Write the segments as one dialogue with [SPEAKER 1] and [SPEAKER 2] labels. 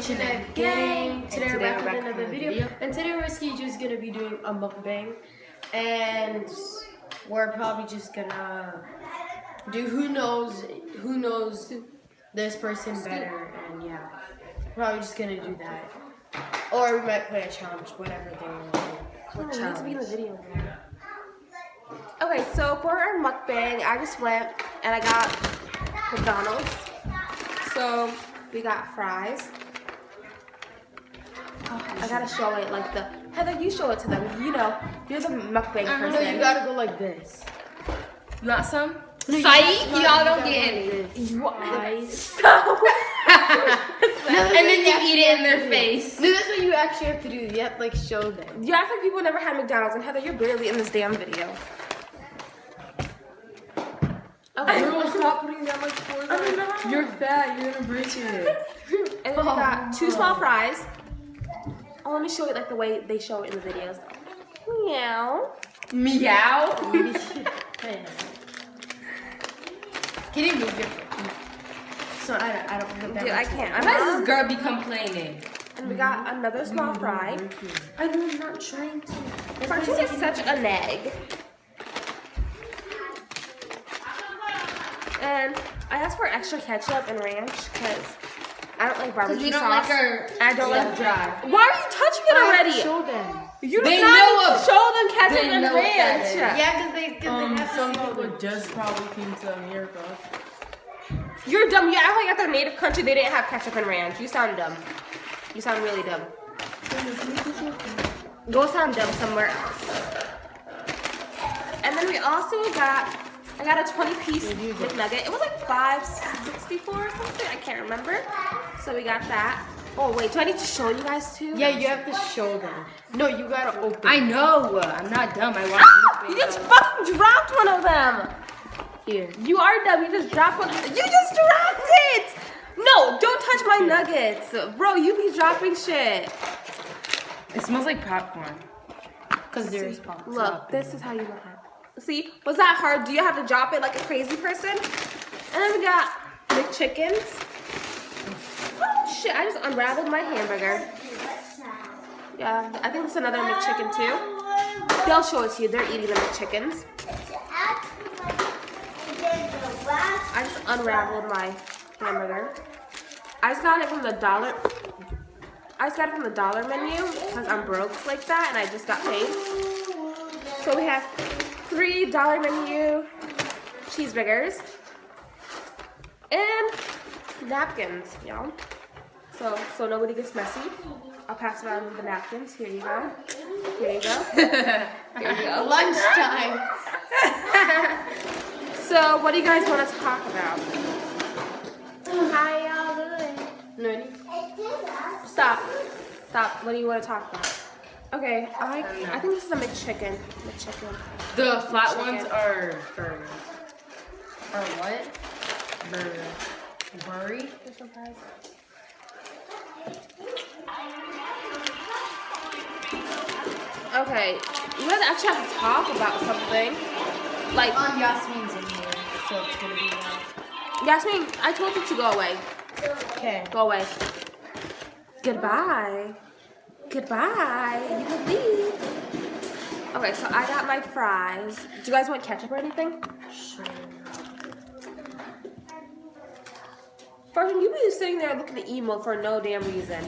[SPEAKER 1] Internet Gang. Today we're back with another video. And today we're just gonna be doing a mukbang. And we're probably just gonna do who knows this person better. And yeah, probably just gonna do that. Or we might play a challenge, whatever they want to do.
[SPEAKER 2] What challenge? Be in the video. Okay, so for our mukbang, I just went and I got McDonald's. So we got fries. Oh, I gotta show it like the Heather. You show it to them. You know, you're the mukbang person.
[SPEAKER 1] No, you gotta go like this.
[SPEAKER 2] You want some?
[SPEAKER 1] No,
[SPEAKER 2] Fight? Y'all don't get any. And then you eat it in their face.
[SPEAKER 1] No, that's what you actually have to do. You have to like show them.
[SPEAKER 2] You act like people never had McDonald's, and Heather, you're barely in this damn video. Okay.
[SPEAKER 1] Girl, stop putting that much force on. You're fat. You're gonna break it.
[SPEAKER 2] And then we got 2 small fries. Oh, let me show it like the way they show it in the videos. Meow.
[SPEAKER 1] Meow. Can you move your foot? So I don't think that.
[SPEAKER 2] Dude, I can't.
[SPEAKER 3] Why does this girl be complaining?
[SPEAKER 2] And we got another small fry.
[SPEAKER 1] I know I'm not trying to.
[SPEAKER 2] Cartoon is such a neg. And I asked for extra ketchup and ranch because I don't like barbecue
[SPEAKER 3] We don't
[SPEAKER 2] sauce.
[SPEAKER 3] like her.
[SPEAKER 2] I don't like
[SPEAKER 3] dry.
[SPEAKER 2] Why are you touching it already?
[SPEAKER 1] Show them.
[SPEAKER 2] You
[SPEAKER 3] They
[SPEAKER 2] don't
[SPEAKER 3] know
[SPEAKER 2] need to show them ketchup
[SPEAKER 3] they
[SPEAKER 2] and
[SPEAKER 3] know what that
[SPEAKER 2] ranch.
[SPEAKER 3] is.
[SPEAKER 1] Yeah, because they have
[SPEAKER 4] Some people just probably came to America.
[SPEAKER 2] You're dumb. You act like at their native country they didn't have ketchup and ranch. You sound dumb. You sound really dumb. Go sound dumb somewhere else. And then we also I got a 20-piece McNugget. It was like $5.64 or something. I can't remember. So we got that. Oh wait, do I need to show you guys too?
[SPEAKER 1] Yeah, you have to show them. No, you gotta open.
[SPEAKER 3] I know. I'm not dumb. I want
[SPEAKER 2] You just fucking dropped one of them.
[SPEAKER 1] Here.
[SPEAKER 2] You are dumb. You just dropped one. You just dropped it. No, don't touch my nuggets, bro. You be dropping shit.
[SPEAKER 3] It smells like popcorn.
[SPEAKER 1] Because there's pop.
[SPEAKER 2] Look, this is how you look at it. See, was that hard? Do you have to drop it like a crazy person? And then we got McChickens. Oh shit, I just unraveled my hamburger. Yeah, I think it's another McChicken too. They'll show it to you. They're eating the McChickens. I just unraveled my hamburger. I just got it from the dollar. Menu because I'm broke like that and I just got paid. So we have 3 dollar menu cheeseburgers and napkins, y'all. So nobody gets messy. I'll pass around the napkins. Here you go. Here you go. Here you go.
[SPEAKER 1] Lunchtime.
[SPEAKER 2] So what do you guys want to talk about? How y'all doing?
[SPEAKER 1] No.
[SPEAKER 2] Stop. What do you want to talk about? Okay, I think this is a McChicken.
[SPEAKER 3] The flat
[SPEAKER 2] Chicken.
[SPEAKER 3] ones are burgers.
[SPEAKER 1] Or what?
[SPEAKER 3] Burgers.
[SPEAKER 1] Burry?
[SPEAKER 2] There's some fries. Okay, you guys actually have to talk about something. Like,
[SPEAKER 1] Yasmin's in here, so it's gonna be loud.
[SPEAKER 2] Yasmin, I told you to go away.
[SPEAKER 1] Okay.
[SPEAKER 2] Go away. Goodbye. You can leave. Okay, so I got my fries. Do you guys want ketchup or anything?
[SPEAKER 1] Sure.
[SPEAKER 2] Person, you be sitting there looking at emo for no damn reason.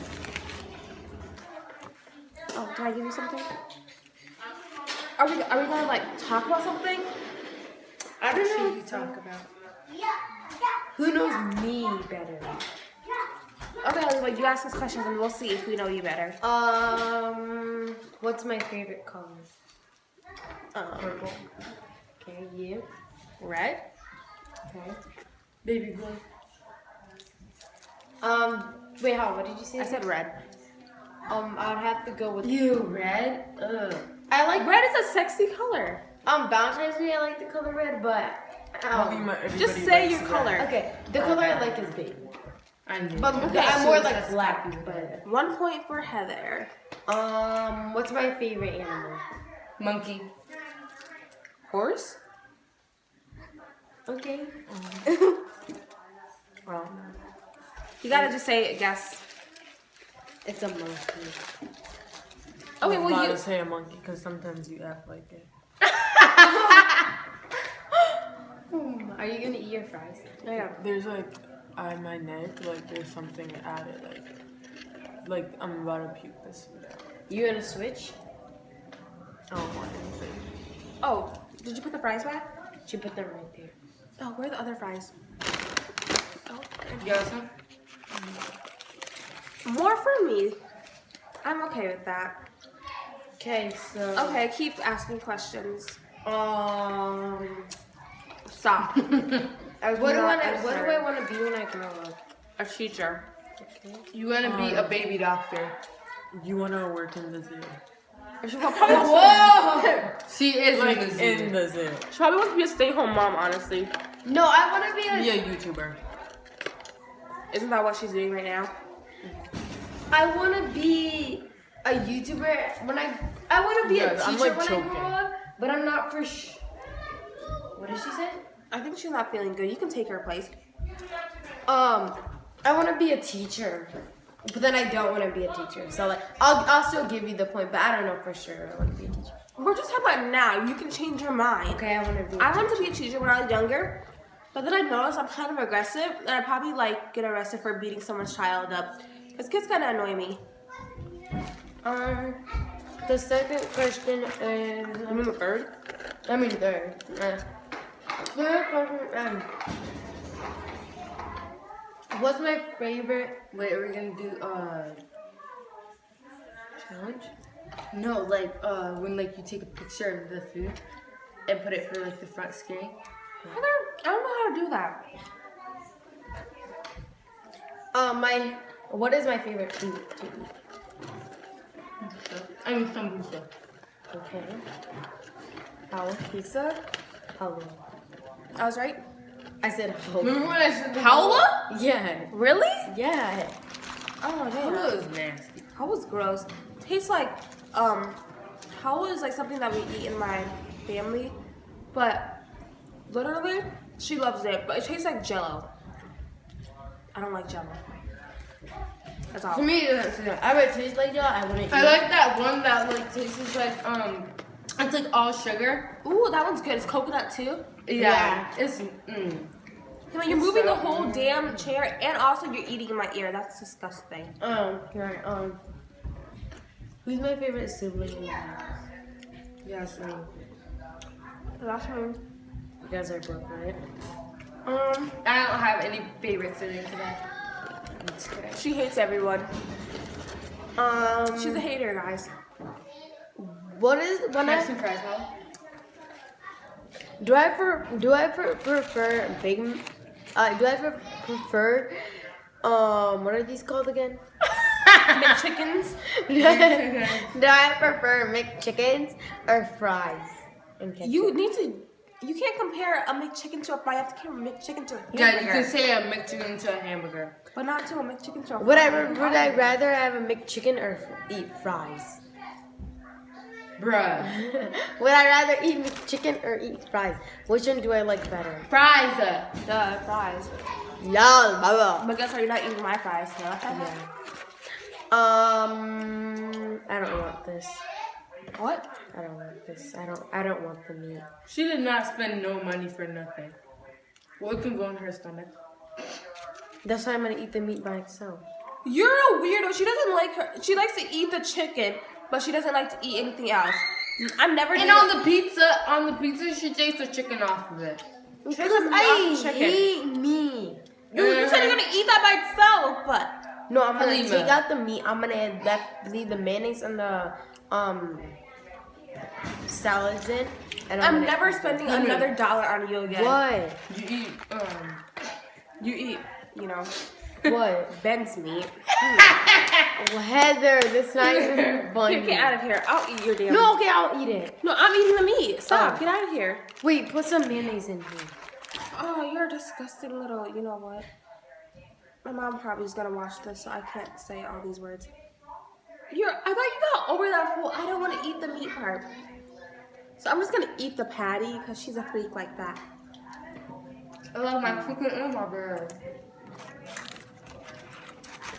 [SPEAKER 2] Oh, did I give you something? Are we gonna like talk about something?
[SPEAKER 1] I don't know what you talk about. Who knows me better?
[SPEAKER 2] Okay, like you ask us questions and we'll see if we know you better.
[SPEAKER 1] What's my favorite color?
[SPEAKER 2] Purple.
[SPEAKER 1] Okay, you.
[SPEAKER 2] Red.
[SPEAKER 1] Okay. Baby blue. Wait, what did you say?
[SPEAKER 2] I said red.
[SPEAKER 1] I'd have to go with
[SPEAKER 3] Ew, red? Ugh.
[SPEAKER 1] I like
[SPEAKER 2] Red is a sexy color.
[SPEAKER 1] Valentine's Day. I like the color red, but
[SPEAKER 2] Just say your color.
[SPEAKER 1] okay, the color I like is baby.
[SPEAKER 3] I knew.
[SPEAKER 1] But
[SPEAKER 3] Okay,
[SPEAKER 1] I'm
[SPEAKER 3] so
[SPEAKER 1] more
[SPEAKER 3] that's
[SPEAKER 1] like black. But
[SPEAKER 2] 1 point for Heather.
[SPEAKER 1] what's my favorite animal?
[SPEAKER 3] Monkey.
[SPEAKER 2] Horse?
[SPEAKER 1] Okay.
[SPEAKER 2] Well, you gotta just say guess.
[SPEAKER 1] It's a monkey.
[SPEAKER 2] Okay,
[SPEAKER 4] I was
[SPEAKER 2] well
[SPEAKER 4] about
[SPEAKER 2] you.
[SPEAKER 4] to say a monkey because sometimes you act like it.
[SPEAKER 1] Are you gonna eat your fries?
[SPEAKER 2] Yeah.
[SPEAKER 4] There's like on my neck, like there's something added, like I'm about to puke this food out.
[SPEAKER 1] You gonna switch?
[SPEAKER 4] I don't want anything.
[SPEAKER 2] Oh, did you put the fries back?
[SPEAKER 1] She put them right there.
[SPEAKER 2] Oh, where are the other fries? Oh,
[SPEAKER 3] You got some?
[SPEAKER 2] more for me. I'm okay with that.
[SPEAKER 1] Okay, so
[SPEAKER 2] Okay, keep asking questions.
[SPEAKER 1] what
[SPEAKER 2] Stop.
[SPEAKER 1] do I want to be when I grow up?
[SPEAKER 2] A teacher.
[SPEAKER 1] Okay.
[SPEAKER 3] You want to be a baby doctor.
[SPEAKER 4] You want to work in the zoo?
[SPEAKER 2] She probably
[SPEAKER 3] She is
[SPEAKER 4] Like
[SPEAKER 3] in the zoo.
[SPEAKER 4] in the zoo.
[SPEAKER 2] wants to be a stay-home mom, honestly.
[SPEAKER 1] No, I want to be
[SPEAKER 4] Be a YouTuber.
[SPEAKER 2] Isn't that what she's doing right now?
[SPEAKER 1] I want to be a YouTuber when I want to be
[SPEAKER 4] Yes,
[SPEAKER 1] a
[SPEAKER 4] I'm,
[SPEAKER 1] teacher
[SPEAKER 4] like,
[SPEAKER 1] when
[SPEAKER 4] choking.
[SPEAKER 1] I grow up, but I'm not for What did she say?
[SPEAKER 2] I think she's not feeling good. You can take her place.
[SPEAKER 1] I want to be a teacher, but then I don't want to be a teacher. So like, I'll still give you the point, but I don't know for sure I want to be a teacher.
[SPEAKER 2] We're just talking about now. You can change your mind.
[SPEAKER 1] Okay, I want to be.
[SPEAKER 2] I wanted to be a teacher when I was younger, but then I noticed I'm kind of aggressive, and I probably like get arrested for beating someone's child up. Cause kids kind of annoy me.
[SPEAKER 1] The second question is.
[SPEAKER 2] I mean the third.
[SPEAKER 1] I mean third. Third question. What's my favorite?
[SPEAKER 3] Wait, are we gonna do
[SPEAKER 1] Challenge?
[SPEAKER 3] no, like when like you take a picture of the food and put it for like the front screen.
[SPEAKER 2] I don't know how to do that.
[SPEAKER 1] What is my favorite food to eat?
[SPEAKER 3] I mean sambusa.
[SPEAKER 1] Okay. How? Pizza? Hello.
[SPEAKER 2] I was right.
[SPEAKER 1] I said
[SPEAKER 3] Remember
[SPEAKER 1] hello.
[SPEAKER 3] when I said the
[SPEAKER 2] Paola?
[SPEAKER 1] Yeah.
[SPEAKER 2] Really?
[SPEAKER 1] Yeah.
[SPEAKER 2] Oh
[SPEAKER 3] Paola
[SPEAKER 2] damn.
[SPEAKER 3] is nasty.
[SPEAKER 2] Paola's gross. Tastes like Paola is like something that we eat in my family, but literally she loves it. But it tastes like Jello. I don't like Jello. That's all.
[SPEAKER 1] For me, it doesn't taste like. I would taste like that. I wouldn't eat.
[SPEAKER 3] I like that one that like tastes like it's like all sugar.
[SPEAKER 2] Ooh, that one's good. It's coconut too.
[SPEAKER 1] Yeah.
[SPEAKER 3] It's
[SPEAKER 2] Come on, you're moving the whole damn chair, and also you're eating in my ear. That's disgusting.
[SPEAKER 1] Right. Who's my favorite sibling in the house?
[SPEAKER 3] yes,
[SPEAKER 2] That's one.
[SPEAKER 1] You guys are both right.
[SPEAKER 3] I don't have any favorite siblings today.
[SPEAKER 1] That's good.
[SPEAKER 2] She hates everyone. She's a hater, guys.
[SPEAKER 1] What is when
[SPEAKER 3] Have
[SPEAKER 1] I
[SPEAKER 3] some fries, Paola?
[SPEAKER 1] do I prefer big? Do I prefer what are these called again?
[SPEAKER 2] McChickens.
[SPEAKER 1] Do I prefer McChickens or fries? And ketchup?
[SPEAKER 2] You can't compare a McChicken to a fry. You have to compare a McChicken to a hamburger.
[SPEAKER 3] Yeah, you can say a McChicken to a hamburger.
[SPEAKER 2] But not to a McChicken to a
[SPEAKER 1] Would I
[SPEAKER 2] fry.
[SPEAKER 1] rather have a McChicken or eat fries?
[SPEAKER 3] Bruh.
[SPEAKER 1] Would I rather eat McChicken or eat fries? Which one do I like better?
[SPEAKER 3] Fries.
[SPEAKER 2] Duh, fries.
[SPEAKER 1] Yeah, blah.
[SPEAKER 2] But guess what? You're not eating my fries, no?
[SPEAKER 1] Yeah. I don't want this.
[SPEAKER 2] What?
[SPEAKER 1] I don't want this. I don't want the meat.
[SPEAKER 3] She did not spend no money for nothing. What can go in her stomach?
[SPEAKER 1] That's why I'm gonna eat the meat by itself.
[SPEAKER 2] You're a weirdo. She doesn't like her. She likes to eat the chicken, but she doesn't like to eat anything else. I'm never.
[SPEAKER 3] And on the pizza, she takes the chicken off of it.
[SPEAKER 1] Because
[SPEAKER 2] Chicken
[SPEAKER 1] I
[SPEAKER 2] off chicken.
[SPEAKER 1] hate meat.
[SPEAKER 2] You said you're gonna eat that by itself, but
[SPEAKER 1] No, I'm gonna
[SPEAKER 3] Halima.
[SPEAKER 1] take out the meat. I'm gonna leave the mayonnaise and the salads in. And
[SPEAKER 2] I'm
[SPEAKER 1] gonna
[SPEAKER 2] never
[SPEAKER 1] eat them.
[SPEAKER 2] spending another $1 on you again.
[SPEAKER 1] What?
[SPEAKER 3] You eat
[SPEAKER 2] You know,
[SPEAKER 1] What?
[SPEAKER 2] Ben's meat.
[SPEAKER 1] Well, Heather, this not even funny.
[SPEAKER 2] Here, get out of here. I'll eat your damn.
[SPEAKER 1] No, okay, I'll eat it.
[SPEAKER 2] No, I'm eating the meat. Stop.
[SPEAKER 1] Oh.
[SPEAKER 2] Get out of here.
[SPEAKER 1] Wait, put some mayonnaise in here.
[SPEAKER 2] Oh, you're a disgusting little. You know what? My mom probably is gonna watch this, so I can't say all these words. I thought you got over that whole I don't want to eat the meat part. So I'm just gonna eat the patty because she's a freak like that.
[SPEAKER 3] I love my chicken and my burger.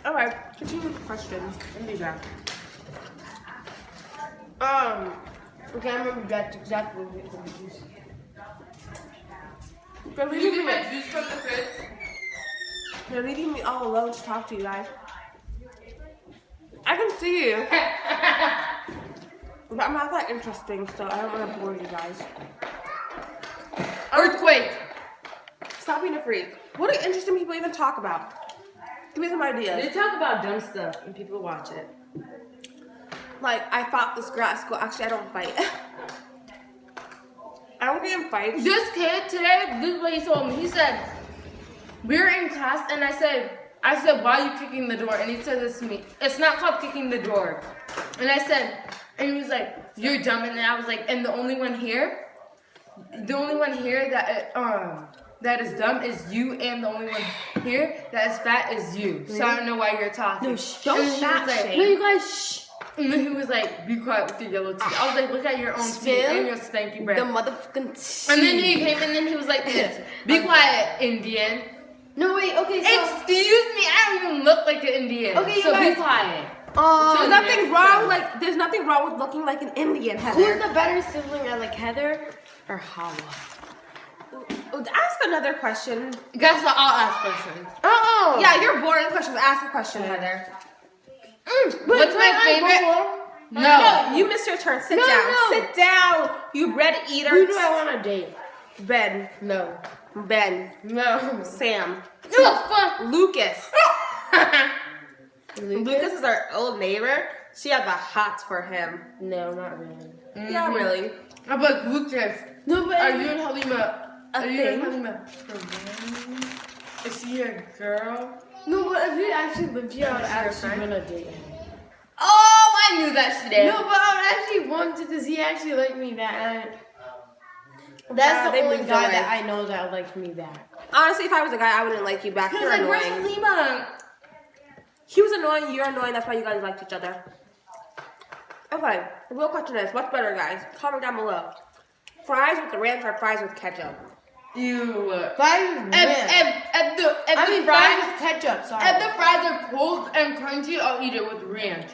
[SPEAKER 2] Alright, continue with questions.
[SPEAKER 3] Let me back.
[SPEAKER 1] Okay, I remember that's exactly what we're gonna use.
[SPEAKER 2] They're
[SPEAKER 3] Did you
[SPEAKER 2] leaving
[SPEAKER 3] get
[SPEAKER 2] me.
[SPEAKER 3] my juice from the fridge?
[SPEAKER 2] They're leaving me all alone to talk to you guys. I can see you. But I'm not that interesting, so I don't want to bore you guys.
[SPEAKER 3] Earthquake.
[SPEAKER 2] Stop being a freak. What do interesting people even talk about? Give me some ideas.
[SPEAKER 3] They talk about dumb stuff and people watch it.
[SPEAKER 2] Like, I fought this girl at school. Actually, I don't fight. I don't get in fights.
[SPEAKER 3] This kid today, this is what he told me. He said, we were in class and I said, why are you kicking the door? And he said this to me. It's not called kicking the door. And I said, and he was like, you're dumb. And then I was like, and the only one here that is dumb is you, and the only one here that is fat is you. So I don't know why you're talking.
[SPEAKER 1] No,
[SPEAKER 2] don't
[SPEAKER 3] And then he
[SPEAKER 2] fat
[SPEAKER 3] was like,
[SPEAKER 2] shame.
[SPEAKER 1] No, you guys, shh.
[SPEAKER 3] And then he was like, be quiet with your yellow teeth. I was like, look at your own teeth
[SPEAKER 1] Spill
[SPEAKER 3] and your stanky breath.
[SPEAKER 1] The motherfucking
[SPEAKER 3] And then he came and then he was like this. Be quiet, Indian.
[SPEAKER 1] No, wait, okay, so.
[SPEAKER 3] Excuse me, I don't even look like an Indian.
[SPEAKER 1] Okay, you
[SPEAKER 3] so
[SPEAKER 1] guys-
[SPEAKER 3] be quiet.
[SPEAKER 2] There's nothing wrong. Like, there's nothing wrong with looking like an Indian, Heather.
[SPEAKER 1] Who's the better sibling? I like Heather or Hawa?
[SPEAKER 2] Ask another question.
[SPEAKER 3] Guess what? I'll ask questions.
[SPEAKER 1] Oh!
[SPEAKER 2] Yeah, you're boring questions. Ask a question, Heather.
[SPEAKER 3] What's my favorite? No.
[SPEAKER 2] No, you missed your turn. Sit
[SPEAKER 1] No,
[SPEAKER 2] down.
[SPEAKER 1] no.
[SPEAKER 2] Sit down. You bread eater.
[SPEAKER 1] Who do I want to date?
[SPEAKER 2] Ben.
[SPEAKER 1] No.
[SPEAKER 2] Ben.
[SPEAKER 1] No.
[SPEAKER 2] Sam.
[SPEAKER 3] Fuck.
[SPEAKER 2] Lucas. Lucas is our old neighbor. She has the hots for him.
[SPEAKER 1] No, not really.
[SPEAKER 2] Yeah, really.
[SPEAKER 3] I'm like, Lucas,
[SPEAKER 1] No, but
[SPEAKER 3] are you and Halima? Are you and
[SPEAKER 2] thing?
[SPEAKER 3] Halima? Is she a girl?
[SPEAKER 1] No, but if you actually lived here, I would
[SPEAKER 3] Is she your
[SPEAKER 1] actually
[SPEAKER 3] friend?
[SPEAKER 1] want to date him.
[SPEAKER 3] Oh, I knew that she did.
[SPEAKER 1] No, but I would actually want to because he actually liked me back. That's
[SPEAKER 2] they
[SPEAKER 1] the only
[SPEAKER 2] moved
[SPEAKER 1] guy
[SPEAKER 2] away.
[SPEAKER 1] that I know that liked me back.
[SPEAKER 2] Honestly, if I was a guy, I wouldn't like you back.
[SPEAKER 3] He was
[SPEAKER 2] You're
[SPEAKER 3] like, where's
[SPEAKER 2] annoying.
[SPEAKER 3] Halima?
[SPEAKER 2] He was annoying. You're annoying. That's why you guys liked each other. Okay. The real question is, what's better, guys? Comment down below. Fries with the ranch or fries with ketchup?
[SPEAKER 3] Ew.
[SPEAKER 1] Fries with ranch.
[SPEAKER 3] If the
[SPEAKER 1] I mean,
[SPEAKER 3] fries,
[SPEAKER 1] fries with ketchup, sorry.
[SPEAKER 3] if the fries are cold and crunchy, I'll eat it with ranch.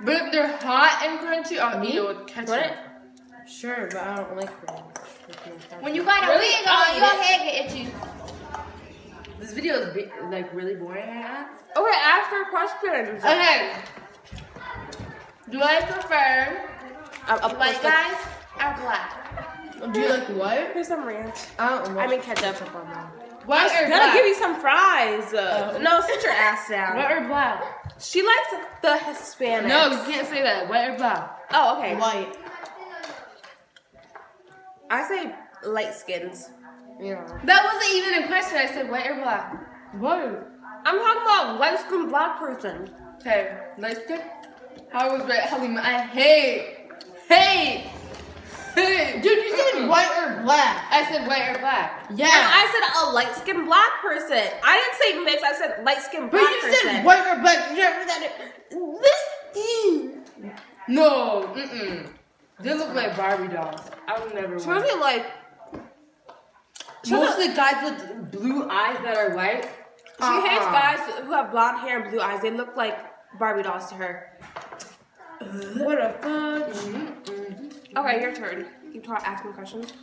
[SPEAKER 3] But if they're hot and crunchy, I'll eat it with ketchup.
[SPEAKER 2] What?
[SPEAKER 1] Sure, but I don't like ranch.
[SPEAKER 3] When you got a wig on, your head get itchy. This video is like really boring.
[SPEAKER 2] Okay, ask your questions.
[SPEAKER 3] Okay. Do I prefer white guys or black?
[SPEAKER 1] Do you like what?
[SPEAKER 2] Here's some ranch.
[SPEAKER 1] I don't know.
[SPEAKER 2] I mean ketchup.
[SPEAKER 3] White or
[SPEAKER 2] Gotta
[SPEAKER 3] black?
[SPEAKER 2] give you some fries. No, sit your ass down.
[SPEAKER 3] White or black?
[SPEAKER 2] She likes the Hispanic.
[SPEAKER 3] No, you can't say that. White or black?
[SPEAKER 2] Oh, okay.
[SPEAKER 1] White.
[SPEAKER 2] I say light skins.
[SPEAKER 1] Yeah.
[SPEAKER 3] That wasn't even a question. I said white or black.
[SPEAKER 1] What?
[SPEAKER 2] I'm talking about light skinned black person.
[SPEAKER 3] Okay, light skin. How was that? Halima? I hate.
[SPEAKER 1] Dude, you said white or black.
[SPEAKER 3] I said white or black.
[SPEAKER 1] Yeah.
[SPEAKER 2] And I said a light skinned black person. I didn't say mix. I said light skinned
[SPEAKER 1] But
[SPEAKER 2] black
[SPEAKER 1] you
[SPEAKER 2] person.
[SPEAKER 1] said white or black. You never said it. This.
[SPEAKER 3] No, They look like Barbie dolls. I would never
[SPEAKER 2] She
[SPEAKER 3] wear.
[SPEAKER 2] wasn't like.
[SPEAKER 3] Most of the guys with blue eyes that are white.
[SPEAKER 2] She hates guys who have blonde hair and blue eyes. They look like Barbie dolls to her.
[SPEAKER 1] What a fudge.
[SPEAKER 2] Okay, your turn. You try asking questions.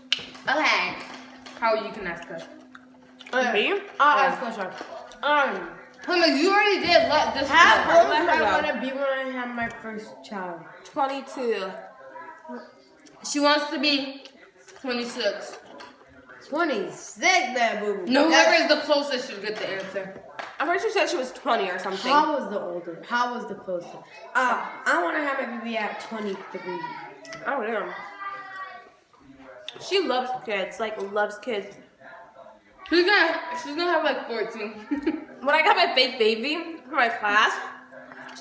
[SPEAKER 3] Okay. How you can ask questions?
[SPEAKER 2] Me?
[SPEAKER 1] I'll ask a question.
[SPEAKER 3] Halima, you already did. Let this
[SPEAKER 1] How
[SPEAKER 3] go.
[SPEAKER 1] old do
[SPEAKER 2] Let her
[SPEAKER 1] I
[SPEAKER 2] go.
[SPEAKER 1] want to be when I have my first child?
[SPEAKER 2] 22.
[SPEAKER 3] She wants to be 26.
[SPEAKER 1] 26, that boo.
[SPEAKER 3] No, whoever is the closest should get the answer.
[SPEAKER 2] I'm pretty sure she said she was 20 or something.
[SPEAKER 1] How was the oldest? How was the closest? I want to have my baby at 23.
[SPEAKER 2] Oh, damn. She loves kids. Like, loves kids.
[SPEAKER 3] She's gonna have like 14.
[SPEAKER 2] When I got my fake baby for my class,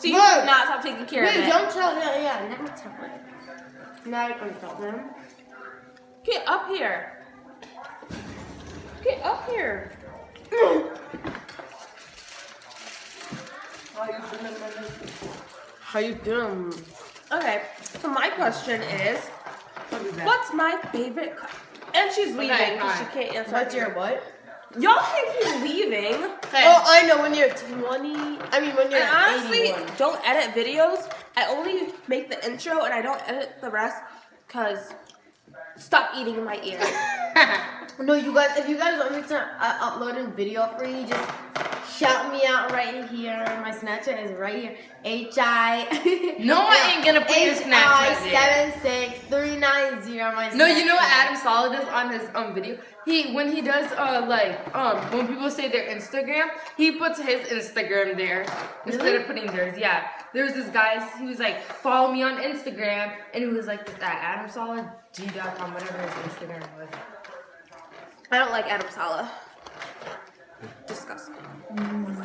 [SPEAKER 2] she
[SPEAKER 1] Look.
[SPEAKER 2] did not stop taking care of
[SPEAKER 1] Wait,
[SPEAKER 2] it.
[SPEAKER 1] don't tell them. Yeah, let me tell them. Now I can tell them.
[SPEAKER 2] Get up here. Get up here.
[SPEAKER 1] How you doing?
[SPEAKER 2] Okay, so my question is, what's my favorite? And she's leaving because she can't answer.
[SPEAKER 1] What's your what?
[SPEAKER 2] Y'all can't keep leaving.
[SPEAKER 3] Okay.
[SPEAKER 1] Oh, I know. When you're 20, I mean when you're
[SPEAKER 2] And honestly,
[SPEAKER 1] 81.
[SPEAKER 2] don't edit videos. I only make the intro and I don't edit the rest because stop eating in my ear.
[SPEAKER 1] No, you guys. If you guys want me to upload a video for you, just shout me out right here. My Snapchat is right here. HI.
[SPEAKER 3] No, I ain't gonna put your Snapchat there.
[SPEAKER 1] 76390. My
[SPEAKER 3] No, you know what
[SPEAKER 1] Snapchat.
[SPEAKER 3] Adam Solid does on his video? When he does when people say their Instagram, he puts his Instagram there instead of putting theirs. Yeah. There was this guy, he was like, follow me on Instagram, and he was like this at AdamSolidG.com, whatever his Instagram was.
[SPEAKER 2] I don't like Adam Saleh. Disgusting.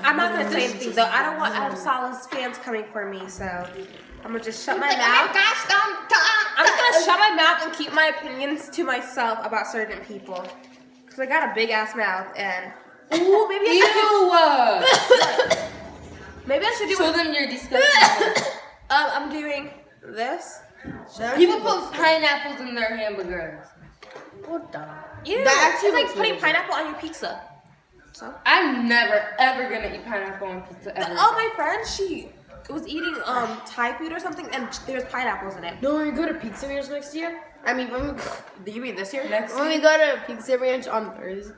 [SPEAKER 2] I'm not gonna say anything though. I don't want Adam Saleh's fans coming for me, so I'm gonna just shut my mouth. I'm just gonna shut my mouth and keep my opinions to myself about certain people. Cause I got a big ass mouth and ooh, maybe maybe I should do
[SPEAKER 3] Show them your disgusting.
[SPEAKER 2] I'm doing this.
[SPEAKER 3] People put pineapples in their hamburgers.
[SPEAKER 1] What the?
[SPEAKER 2] Ew,
[SPEAKER 1] That actually
[SPEAKER 2] it's like
[SPEAKER 1] looks
[SPEAKER 2] putting
[SPEAKER 1] really
[SPEAKER 2] pineapple on your pizza. So
[SPEAKER 3] I'm never ever gonna eat pineapple on pizza ever.
[SPEAKER 2] oh, my friend, she was eating Thai food or something and there's pineapples in it.
[SPEAKER 1] No, when we go to Pizza Ranch next year. I mean,
[SPEAKER 2] Do you mean this year?
[SPEAKER 1] when we go to Pizza Ranch on Thursday,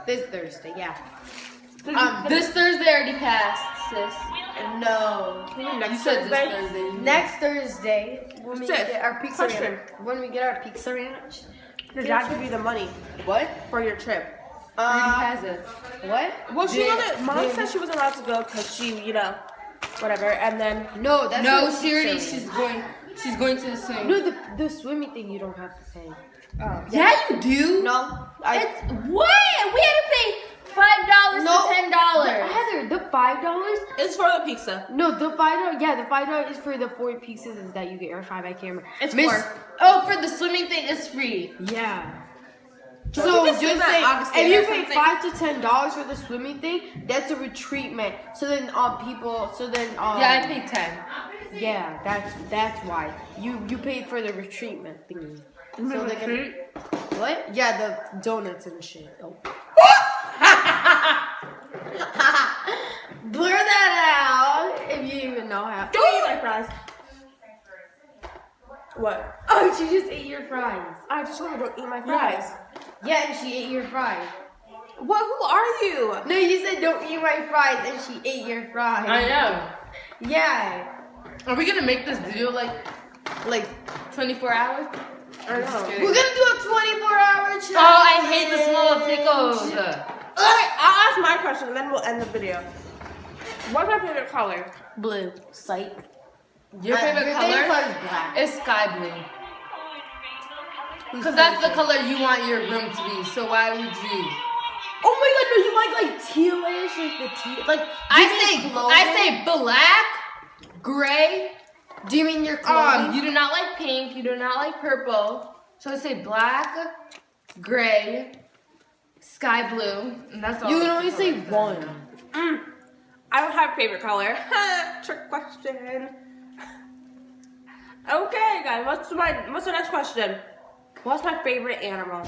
[SPEAKER 1] this Thursday, yeah.
[SPEAKER 3] This Thursday already passed, sis.
[SPEAKER 1] No.
[SPEAKER 3] You said this Thursday.
[SPEAKER 1] Next Thursday, when we
[SPEAKER 2] Sis,
[SPEAKER 1] get our Pizza
[SPEAKER 2] question.
[SPEAKER 1] Ranch. When we get our Pizza Ranch.
[SPEAKER 2] Your dad give you the money
[SPEAKER 1] What?
[SPEAKER 2] for your trip.
[SPEAKER 3] Already has it.
[SPEAKER 1] What?
[SPEAKER 2] Well, she
[SPEAKER 1] Yeah.
[SPEAKER 2] wasn't. Mom said she wasn't allowed to go because she, whatever. And then
[SPEAKER 1] No, that's
[SPEAKER 3] No,
[SPEAKER 1] not
[SPEAKER 3] she already.
[SPEAKER 1] Pizza
[SPEAKER 3] She's going to the swim.
[SPEAKER 1] No, the swimming thing you don't have to pay.
[SPEAKER 3] Yeah, you do.
[SPEAKER 1] No,
[SPEAKER 3] What? We had to pay $5
[SPEAKER 1] No.
[SPEAKER 3] to $10.
[SPEAKER 1] Heather, the $5.
[SPEAKER 2] it's for the pizza.
[SPEAKER 1] No, the $5. Yeah, the $5 is for the 4 pizzas that you get, or 5. I can't remember.
[SPEAKER 2] It's
[SPEAKER 1] Miss-
[SPEAKER 2] for.
[SPEAKER 3] Oh, for the swimming thing, it's free.
[SPEAKER 1] Yeah.
[SPEAKER 2] So
[SPEAKER 1] So
[SPEAKER 2] you just
[SPEAKER 1] just
[SPEAKER 2] swim at
[SPEAKER 1] say
[SPEAKER 2] Augustine
[SPEAKER 1] if you
[SPEAKER 2] or
[SPEAKER 1] pay
[SPEAKER 2] something?
[SPEAKER 1] $5 to $10 for the swimming thing, that's a retreatment. So then people. So then
[SPEAKER 3] Yeah, I paid 10.
[SPEAKER 1] Yeah, that's why you paid for the retreatment thingy. So they're gonna what? Yeah, the donuts and shit. Oh. Blur that out if you even know how.
[SPEAKER 2] Don't eat my fries. What?
[SPEAKER 1] Oh, she just ate your fries.
[SPEAKER 2] I just told her don't eat my fries.
[SPEAKER 1] Yeah, and she ate your fries.
[SPEAKER 2] What? Who are you?
[SPEAKER 1] No, you said don't eat my fries, and she ate your fries.
[SPEAKER 3] I know.
[SPEAKER 1] Yeah,
[SPEAKER 3] Are we gonna make this video like
[SPEAKER 1] like
[SPEAKER 3] 24 hours?
[SPEAKER 2] I know.
[SPEAKER 1] we're gonna do a 24-hour challenge.
[SPEAKER 3] Oh, I hate the smell of pickles.
[SPEAKER 2] Alright, I'll ask my question and then we'll end the video. What's my favorite color?
[SPEAKER 1] Blue. Sight.
[SPEAKER 3] Your favorite color
[SPEAKER 1] is black.
[SPEAKER 3] is sky blue. Because that's the color you want your room to be. So why would you?
[SPEAKER 1] Oh my god, no, you like tealish, like the teal, like.
[SPEAKER 3] I say black, gray.
[SPEAKER 1] Do you mean your clothing?
[SPEAKER 3] You do not like pink. You do not like purple. So I say black, gray, sky blue, and that's all.
[SPEAKER 1] You can only say one.
[SPEAKER 2] I don't have a favorite color. Trick question. Okay, guys, what's the next question? What's my favorite animal?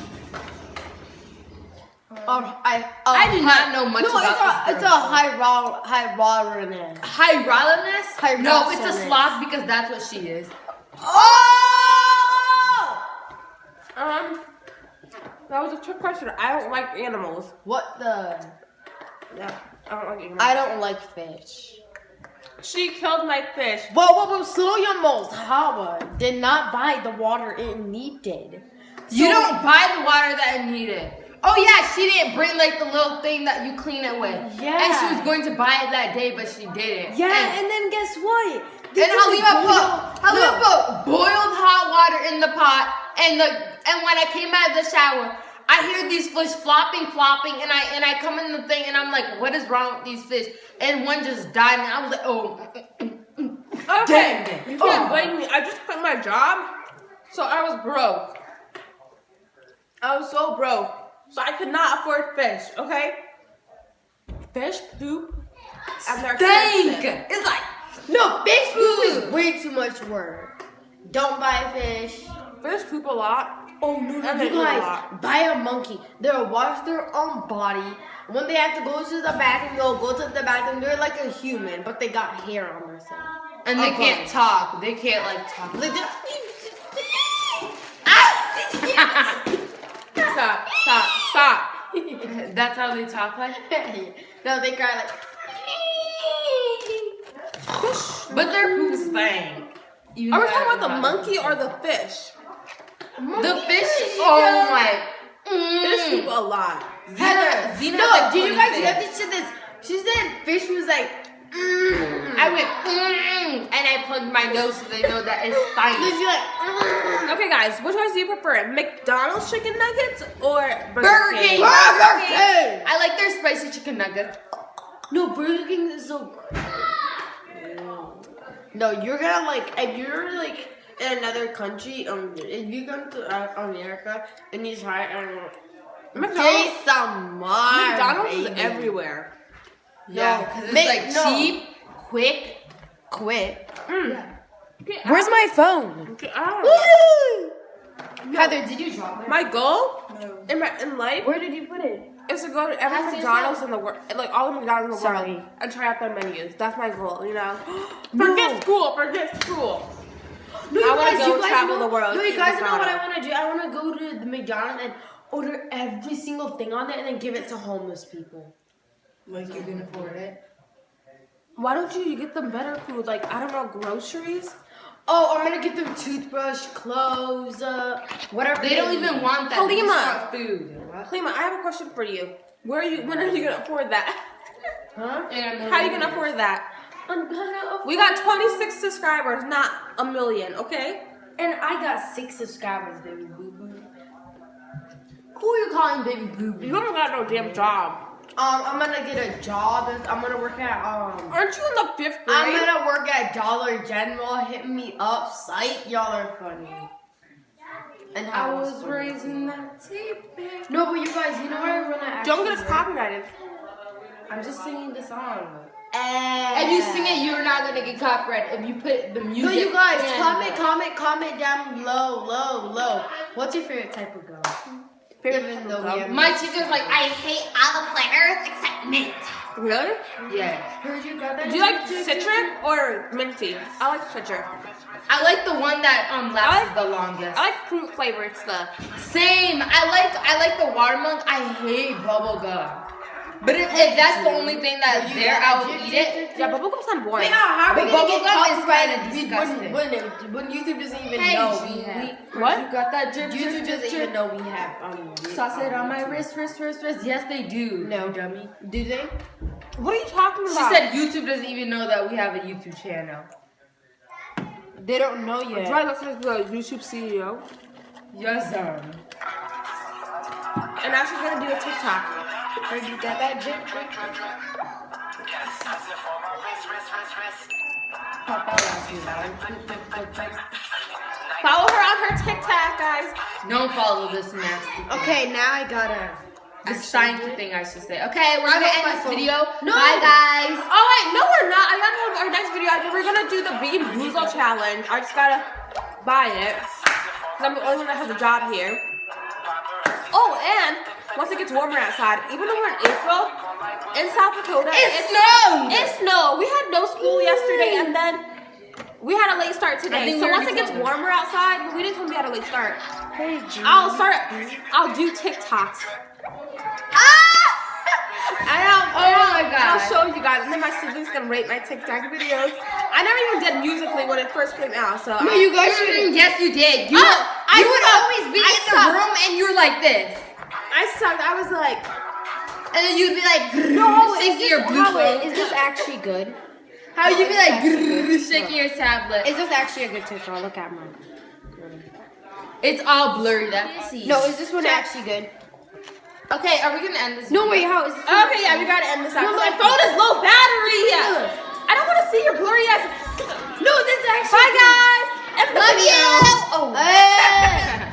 [SPEAKER 3] I do not know much about this.
[SPEAKER 1] It's a high-rollerness.
[SPEAKER 3] Hieronymus? No, it's a
[SPEAKER 1] Hieronymus.
[SPEAKER 3] sloth because that's what she is.
[SPEAKER 1] Oh!
[SPEAKER 2] That was a trick question. I don't like animals.
[SPEAKER 1] What the?
[SPEAKER 2] Yeah, I don't like animals.
[SPEAKER 1] I don't like fish.
[SPEAKER 2] She killed my fish.
[SPEAKER 1] Whoa, slow your moles. Hawa did not buy the water it needed.
[SPEAKER 3] You don't buy the water that it needed. Oh yeah, she didn't bring like the little thing that you clean it with.
[SPEAKER 1] Yeah.
[SPEAKER 3] And she was going to buy it that day, but she didn't.
[SPEAKER 1] Yeah, and then guess what?
[SPEAKER 3] And Halima put boiled hot water in the pot, and when I came out of the shower, I hear these fish flopping, and I come in the thing, and I'm like, what is wrong with these fish? And one just died, and I was like, oh.
[SPEAKER 2] Okay,
[SPEAKER 3] Dang it.
[SPEAKER 2] you can't blame me. I just quit my job, so I was broke. I was so broke, so I could not afford fish. Okay, fish poop, and they're
[SPEAKER 3] Stink!
[SPEAKER 2] expensive.
[SPEAKER 3] It's like,
[SPEAKER 1] No, fish poop is way too much work. Don't buy fish.
[SPEAKER 2] Fish poop a lot.
[SPEAKER 1] Oh no,
[SPEAKER 2] That
[SPEAKER 1] you
[SPEAKER 2] makes me
[SPEAKER 1] guys,
[SPEAKER 2] laugh.
[SPEAKER 1] buy a monkey. They'll wash their own body. When they have to go to the bathroom, they'll go to the bathroom. They're like a human, but they got hair on their side.
[SPEAKER 3] And they
[SPEAKER 1] Okay.
[SPEAKER 3] can't talk. They can't like talk.
[SPEAKER 1] Like
[SPEAKER 2] Stop.
[SPEAKER 3] That's how they talk like.
[SPEAKER 1] no, they cry like.
[SPEAKER 3] But their poops stank. Even
[SPEAKER 2] Are we
[SPEAKER 3] though
[SPEAKER 2] talking
[SPEAKER 3] I
[SPEAKER 2] about the
[SPEAKER 3] haven't
[SPEAKER 2] monkey
[SPEAKER 3] had
[SPEAKER 2] or the fish?
[SPEAKER 3] The fish. Oh my.
[SPEAKER 2] Fish poop a lot.
[SPEAKER 1] Heather,
[SPEAKER 3] Zena
[SPEAKER 1] no,
[SPEAKER 3] like
[SPEAKER 1] did you guys
[SPEAKER 3] 26.
[SPEAKER 1] get this shit? She said fish was like.
[SPEAKER 3] I went and I plugged my nose so they know that it's fine.
[SPEAKER 1] She's like.
[SPEAKER 2] Okay, guys, which ones do you prefer? McDonald's chicken nuggets or
[SPEAKER 3] Burger King.
[SPEAKER 1] Burger King.
[SPEAKER 3] I like their spicy chicken nuggets.
[SPEAKER 1] No, Burger King is so. No, you're gonna like if you're like in another country. If you come to America and you try
[SPEAKER 2] McDonald's,
[SPEAKER 1] some more.
[SPEAKER 2] McDonald's is
[SPEAKER 1] baby.
[SPEAKER 2] everywhere.
[SPEAKER 3] Yeah, because it's
[SPEAKER 1] Make-
[SPEAKER 3] like
[SPEAKER 1] no.
[SPEAKER 3] cheap, quick.
[SPEAKER 1] Quick.
[SPEAKER 2] Okay,
[SPEAKER 1] Where's my phone?
[SPEAKER 2] okay, ow.
[SPEAKER 1] Heather, did you drop
[SPEAKER 2] My goal in life
[SPEAKER 1] Where did you put it?
[SPEAKER 2] is to go to every
[SPEAKER 3] Ask
[SPEAKER 2] McDonald's in the world, like all the McDonald's in the
[SPEAKER 1] Sorry.
[SPEAKER 2] world, and try out their menus. That's my goal, you know.
[SPEAKER 1] No.
[SPEAKER 2] Forget school. Forget school.
[SPEAKER 1] No,
[SPEAKER 2] I wanna go
[SPEAKER 1] you guys
[SPEAKER 2] travel
[SPEAKER 1] know,
[SPEAKER 2] the world,
[SPEAKER 1] No, you
[SPEAKER 2] eat
[SPEAKER 1] guys know what I
[SPEAKER 2] McDonald's.
[SPEAKER 1] want to do? I want to go to the McDonald's and order every single thing on there and then give it to homeless people.
[SPEAKER 3] Like you can afford it.
[SPEAKER 2] Why don't you get them better food? Like I don't know, groceries.
[SPEAKER 1] Oh, I'm gonna get them toothbrush, clothes, whatever.
[SPEAKER 3] They don't even want that. They just
[SPEAKER 2] Halima.
[SPEAKER 3] want food.
[SPEAKER 2] Halima, I have a question for you. When are you gonna afford that?
[SPEAKER 1] Huh?
[SPEAKER 3] And
[SPEAKER 2] How are you gonna afford that?
[SPEAKER 1] I'm gonna afford.
[SPEAKER 2] We got 26 subscribers, not a million, okay?
[SPEAKER 1] And I got 6 subscribers, baby boo boo.
[SPEAKER 3] Who are you calling baby boo
[SPEAKER 2] You
[SPEAKER 3] boo?
[SPEAKER 2] haven't got no damn job.
[SPEAKER 1] I'm gonna get a job. I'm gonna work at
[SPEAKER 2] Aren't you in the 5th grade?
[SPEAKER 1] I'm gonna work at Dollar General. Hit me up, site. Y'all are funny. And
[SPEAKER 3] I was
[SPEAKER 1] funny.
[SPEAKER 3] raising that tape.
[SPEAKER 1] No, but you guys, you know what I wanna actually
[SPEAKER 2] Don't get us
[SPEAKER 1] work?
[SPEAKER 2] copyrighted.
[SPEAKER 3] I'm just singing the song.
[SPEAKER 1] Eh.
[SPEAKER 3] If you sing it, you're not gonna get copyrighted. If you put the music.
[SPEAKER 1] No, you guys,
[SPEAKER 3] and
[SPEAKER 1] comment down low. What's your favorite type of girl? Even though we have
[SPEAKER 3] My teacher's like, I hate all the flavors except mint.
[SPEAKER 2] Really?
[SPEAKER 3] Yeah.
[SPEAKER 1] heard you got that.
[SPEAKER 2] Do you like citric or minty? I like citric.
[SPEAKER 3] I like the one that lasts the longest.
[SPEAKER 2] I like fruit flavor. It's the
[SPEAKER 3] Same. I like the watermelon. I hate bubble gum. But if that's the only thing that's there, I will eat it.
[SPEAKER 2] yeah, bubblegum's kind of boring.
[SPEAKER 1] Wait, how are we
[SPEAKER 3] But
[SPEAKER 1] gonna
[SPEAKER 3] bubble
[SPEAKER 1] get
[SPEAKER 3] gum is
[SPEAKER 1] copyrighted
[SPEAKER 3] kinda disgusting.
[SPEAKER 1] when YouTube doesn't even
[SPEAKER 3] Hey,
[SPEAKER 1] know
[SPEAKER 3] G,
[SPEAKER 1] we have?
[SPEAKER 2] What?
[SPEAKER 3] You got that drip,
[SPEAKER 1] YouTube doesn't even know we have.
[SPEAKER 3] Sauce it on my wrist. Yes, they do.
[SPEAKER 1] No.
[SPEAKER 3] You dummy.
[SPEAKER 1] Do they?
[SPEAKER 2] What are you talking
[SPEAKER 3] She
[SPEAKER 2] about?
[SPEAKER 3] said YouTube doesn't even know that we have a YouTube channel.
[SPEAKER 1] They don't know yet.
[SPEAKER 2] Do I listen to the YouTube CEO?
[SPEAKER 3] Yes,
[SPEAKER 2] And now she's gonna do a TikTok.
[SPEAKER 1] Heard you got that drip.
[SPEAKER 2] Follow her on her TikTok, guys.
[SPEAKER 3] Don't follow this nasty thing.
[SPEAKER 1] Okay, now I gotta.
[SPEAKER 3] This science thing, I should say. Okay, we're gonna end this video.
[SPEAKER 1] No.
[SPEAKER 3] Bye, guys.
[SPEAKER 2] Oh wait, no we're not. I gotta know our next video. We're gonna do the Bean Boozle challenge. I just gotta buy it. Cause I'm the only one that has a job here. Oh, and once it gets warmer outside, even though we're in April, in South Dakota,
[SPEAKER 3] It snowed.
[SPEAKER 2] It snowed. We had no school yesterday, and then we had a late start
[SPEAKER 3] I
[SPEAKER 2] today.
[SPEAKER 3] think
[SPEAKER 2] So
[SPEAKER 3] we
[SPEAKER 2] once it
[SPEAKER 3] already
[SPEAKER 2] gets
[SPEAKER 3] told them.
[SPEAKER 2] warmer outside, we didn't tell them we had a late start.
[SPEAKER 1] Hey, G.
[SPEAKER 2] I'll do TikToks. I'll show you guys, and then my siblings can rate my TikTok videos. I never even did Musically when it first came out, so
[SPEAKER 1] No, you guys should.
[SPEAKER 3] Yes, you did. You,
[SPEAKER 2] I
[SPEAKER 3] you would
[SPEAKER 2] sucked.
[SPEAKER 3] always be
[SPEAKER 2] I
[SPEAKER 3] in the
[SPEAKER 2] sucked.
[SPEAKER 3] room and you're like this.
[SPEAKER 2] I sucked. I was like,
[SPEAKER 3] And then you'd be like,
[SPEAKER 1] No,
[SPEAKER 3] shaking your blue phone.
[SPEAKER 1] is this actually good?
[SPEAKER 3] How you'd be like, shaking your tablet.
[SPEAKER 1] Is this actually a good TikTok? Look at mine.
[SPEAKER 3] It's all blurry. That's
[SPEAKER 1] No, is this one actually good?
[SPEAKER 3] Okay, are we gonna end this?
[SPEAKER 1] No,
[SPEAKER 3] video?
[SPEAKER 1] wait, how is this?
[SPEAKER 2] okay, yeah, we gotta end this out.
[SPEAKER 1] No,
[SPEAKER 2] 'cause my
[SPEAKER 1] no.
[SPEAKER 2] phone is low battery. I don't want to see your blurry ass.
[SPEAKER 1] No, this is actually.
[SPEAKER 2] Bye, guys. And the
[SPEAKER 3] Love
[SPEAKER 2] video.
[SPEAKER 3] you. Oh.
[SPEAKER 1] Hey.